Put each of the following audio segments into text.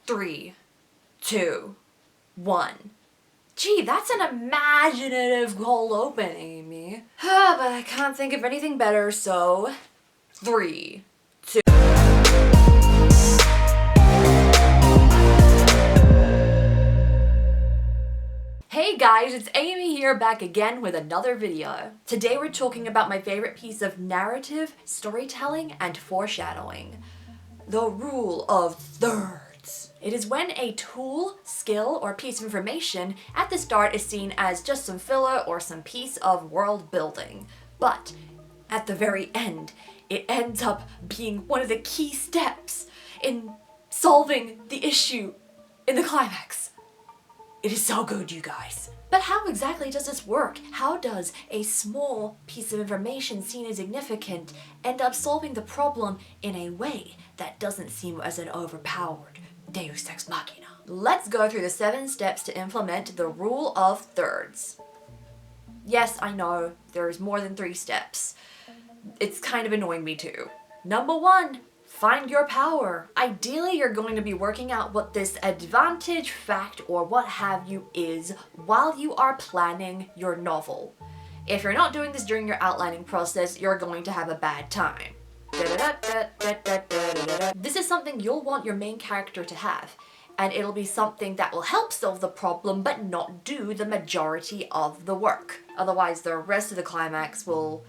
3, 2, 1. Gee, that's an imaginative cold open, Amy. But I can't think of anything better, so 3, 2. Hey guys, it's Amy here, back again with another video. Today we're talking about my favorite piece of narrative, storytelling, and foreshadowing. The rule of thirds. It is when a tool, skill, or piece of information at the start is seen as just some filler or some piece of world building. But at the very end, it ends up being one of the key steps in solving the issue in the climax. It is so good, you guys. But how exactly does this work? How does a small piece of information seen as significant end up solving the problem in a way that doesn't seem as an overpowered Deus Ex Machina? Let's go through the 7 steps to implement the rule of thirds. Yes, I know, there's more than 3 steps. It's kind of annoying me too. Number 1. Find your power. Ideally, you're going to be working out what this advantage, fact, or what have you is while you are planning your novel. If you're not doing this during your outlining process, you're going to have a bad time. This is something you'll want your main character to have, and it'll be something that will help solve the problem but not do the majority of the work. Otherwise, the rest of the climax will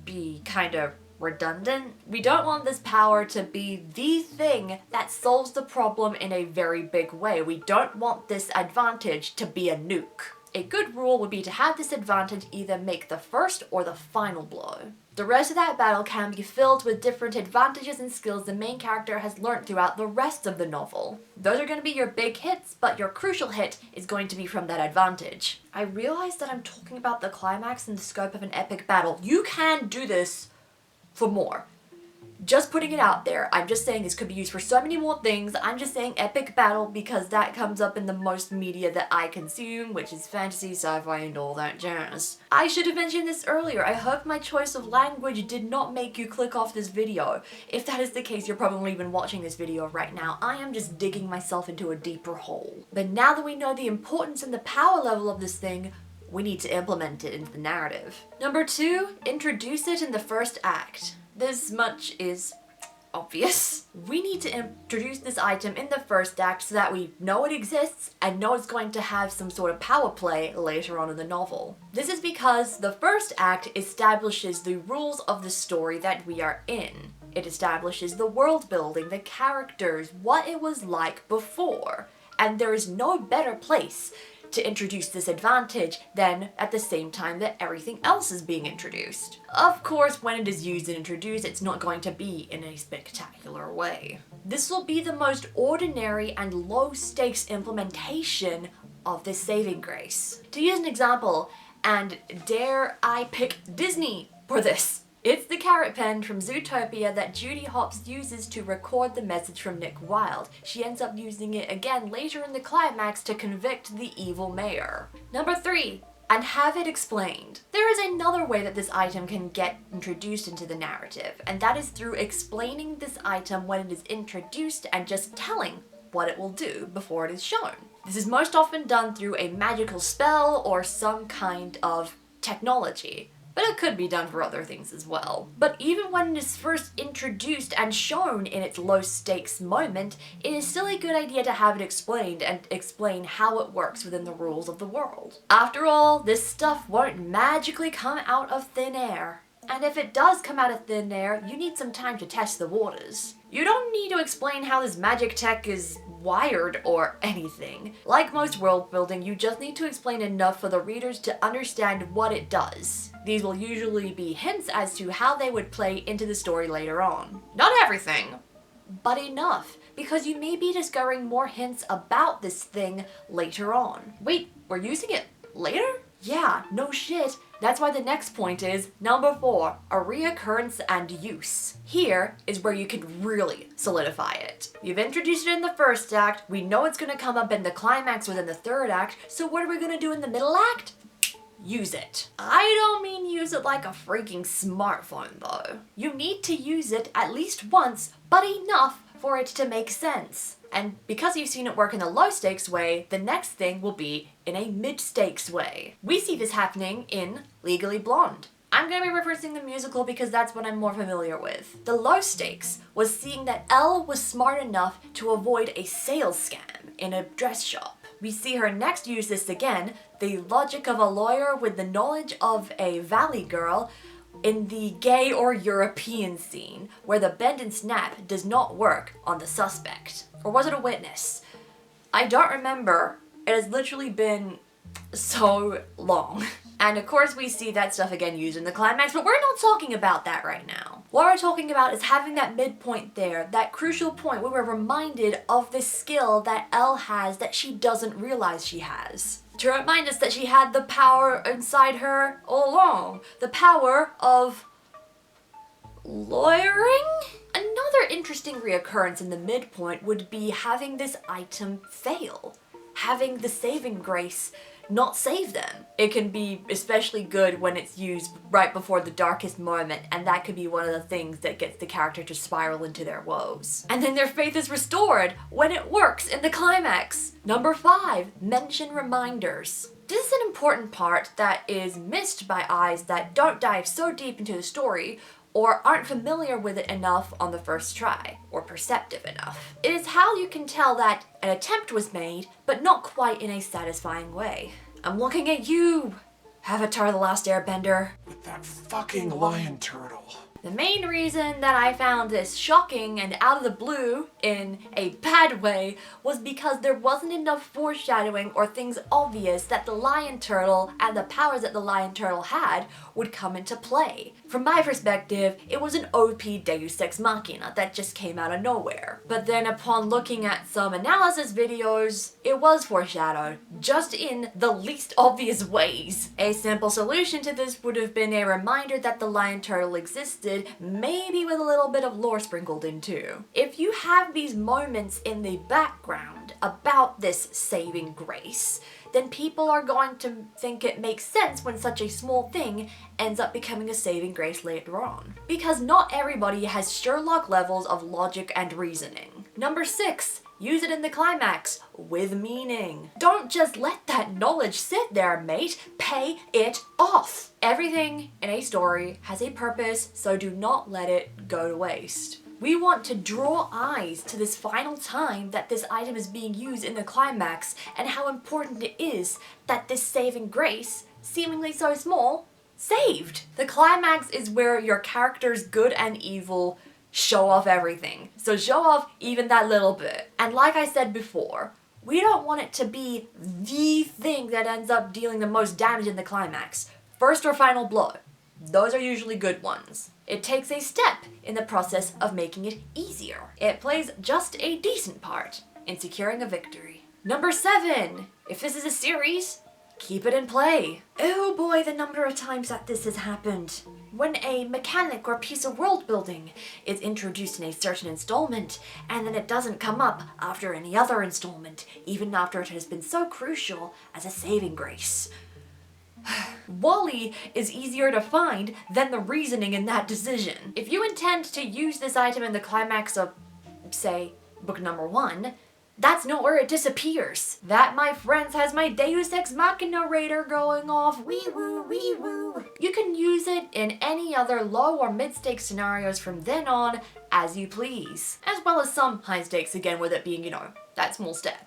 be kind of redundant. We don't want this power to be the thing that solves the problem in a very big way. We don't want this advantage to be a nuke. A good rule would be to have this advantage either make the first or the final blow. The rest of that battle can be filled with different advantages and skills the main character has learned throughout the rest of the novel. Those are going to be your big hits, but your crucial hit is going to be from that advantage. I realize that I'm talking about the climax in the scope of an epic battle. You can do this for more. Just putting it out there. I'm just saying this could be used for so many more things. I'm just saying epic battle because that comes up in the most media that I consume, which is fantasy, sci-fi, and all that jazz. I should have mentioned this earlier. I hope my choice of language did not make you click off this video. If that is the case, you're probably even watching this video right now. I am just digging myself into a deeper hole. But now that we know the importance and the power level of this thing, we need to implement it into the narrative. Number 2, introduce it in the first act. This much is obvious. We need to introduce this item in the first act so that we know it exists and know it's going to have some sort of power play later on in the novel. This is because the first act establishes the rules of the story that we are in. It establishes the world building, the characters, what it was like before. And there is no better place to introduce this advantage than at the same time that everything else is being introduced. Of course, when it is used and introduced, it's not going to be in a spectacular way. This will be the most ordinary and low-stakes implementation of this saving grace. To use an example, and dare I pick Disney for this, it's the carrot pen from Zootopia that Judy Hopps uses to record the message from Nick Wilde. She ends up using it again later in the climax to convict the evil mayor. Number 3, and have it explained. There is another way that this item can get introduced into the narrative, and that is through explaining this item when it is introduced and just telling what it will do before it is shown. This is most often done through a magical spell or some kind of technology. But it could be done for other things as well. But even when it is first introduced and shown in its low-stakes moment, it is still a good idea to have it explained and explain how it works within the rules of the world. After all, this stuff won't magically come out of thin air. And if it does come out of thin air, you need some time to test the waters. You don't need to explain how this magic tech is wired or anything. Like most world building, you just need to explain enough for the readers to understand what it does. These will usually be hints as to how they would play into the story later on. Not everything, but enough, because you may be discovering more hints about this thing later on. Wait, we're using it later? Yeah, no shit. That's why the next point is number 4, a reoccurrence and use. Here is where you can really solidify it. You've introduced it in the first act, we know it's gonna come up in the climax within the third act, so what are we gonna do in the middle act? Use it. I don't mean use it like a freaking smartphone though. You need to use it at least once, but enough for it to make sense. And because you've seen it work in a low stakes way, the next thing will be in a mid stakes way. We see this happening in Legally Blonde. I'm gonna be referencing the musical because that's what I'm more familiar with. The low stakes was seeing that Elle was smart enough to avoid a sales scam in a dress shop. We see her next use this again, the logic of a lawyer with the knowledge of a valley girl, in the gay or European scene, where the bend and snap does not work on the suspect. Or was it a witness? I don't remember. It has literally been so long. And of course we see that stuff again used in the climax, but we're not talking about that right now. What we're talking about is having that midpoint there, that crucial point where we're reminded of this skill that Elle has that she doesn't realize she has. To remind us that she had the power inside her all along. The power of lawyering? Another interesting reoccurrence in the midpoint would be having this item fail. Having the saving grace not save them. It can be especially good when it's used right before the darkest moment, and that could be one of the things that gets the character to spiral into their woes. And then their faith is restored when it works in the climax. Number 5, mention reminders. This is an important part that is missed by eyes that don't dive so deep into the story or aren't familiar with it enough on the first try, or perceptive enough. It is how you can tell that an attempt was made, but not quite in a satisfying way. I'm looking at you, Avatar: The Last Airbender. With that fucking lion turtle. The main reason that I found this shocking and out of the blue in a bad way was because there wasn't enough foreshadowing or things obvious that the lion turtle and the powers that the lion turtle had would come into play. From my perspective, it was an OP Deus Ex Machina that just came out of nowhere. But then upon looking at some analysis videos, it was foreshadowed, just in the least obvious ways. A simple solution to this would have been a reminder that the lion turtle existed, maybe with a little bit of lore sprinkled in too. If you have these moments in the background about this saving grace, then people are going to think it makes sense when such a small thing ends up becoming a saving grace later on. Because not everybody has Sherlock levels of logic and reasoning. Number 6, use it in the climax with meaning. Don't just let that knowledge sit there, mate. Pay it off. Everything in a story has a purpose, so do not let it go to waste. We want to draw eyes to this final time that this item is being used in the climax and how important it is that this saving grace, seemingly so small, saved. The climax is where your character's good and evil show off everything. So show off even that little bit. And like I said before, we don't want it to be the thing that ends up dealing the most damage in the climax. First or final blow. Those are usually good ones. It takes a step in the process of making it easier. It plays just a decent part in securing a victory. Number 7, if this is a series, keep it in play. Oh boy, the number of times that this has happened. When a mechanic or piece of world building is introduced in a certain installment, and then it doesn't come up after any other installment, even after it has been so crucial as a saving grace. Wally is easier to find than the reasoning in that decision. If you intend to use this item in the climax of, say, book number 1, that's not where it disappears. That, my friends, has my Deus Ex Machina radar going off. Wee woo, wee woo. You can use it in any other low or mid-stakes scenarios from then on as you please. As well as some high stakes, again, with it being, that small step.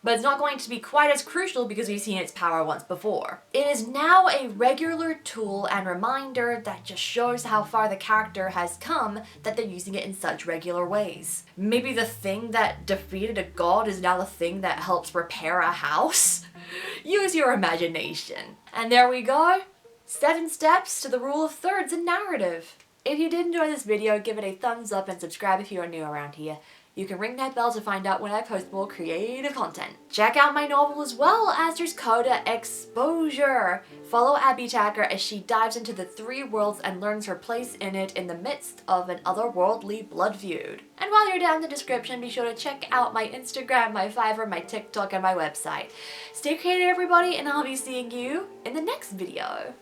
But it's not going to be quite as crucial because we've seen its power once before. It is now a regular tool and reminder that just shows how far the character has come that they're using it in such regular ways. Maybe the thing that defeated a god is now the thing that helps repair a house? Use your imagination. And there we go. 7 steps to the rule of thirds in narrative. If you did enjoy this video, give it a thumbs up and subscribe if you are new around here. You can ring that bell to find out when I post more creative content. Check out my novel as well, ASTER'S CODA Exposure. Follow Abby Tacker as she dives into the 3 worlds and learns her place in it in the midst of an otherworldly blood feud. And while you're down in the description, be sure to check out my Instagram, my Fiverr, my TikTok, and my website. Stay creative, everybody, and I'll be seeing you in the next video.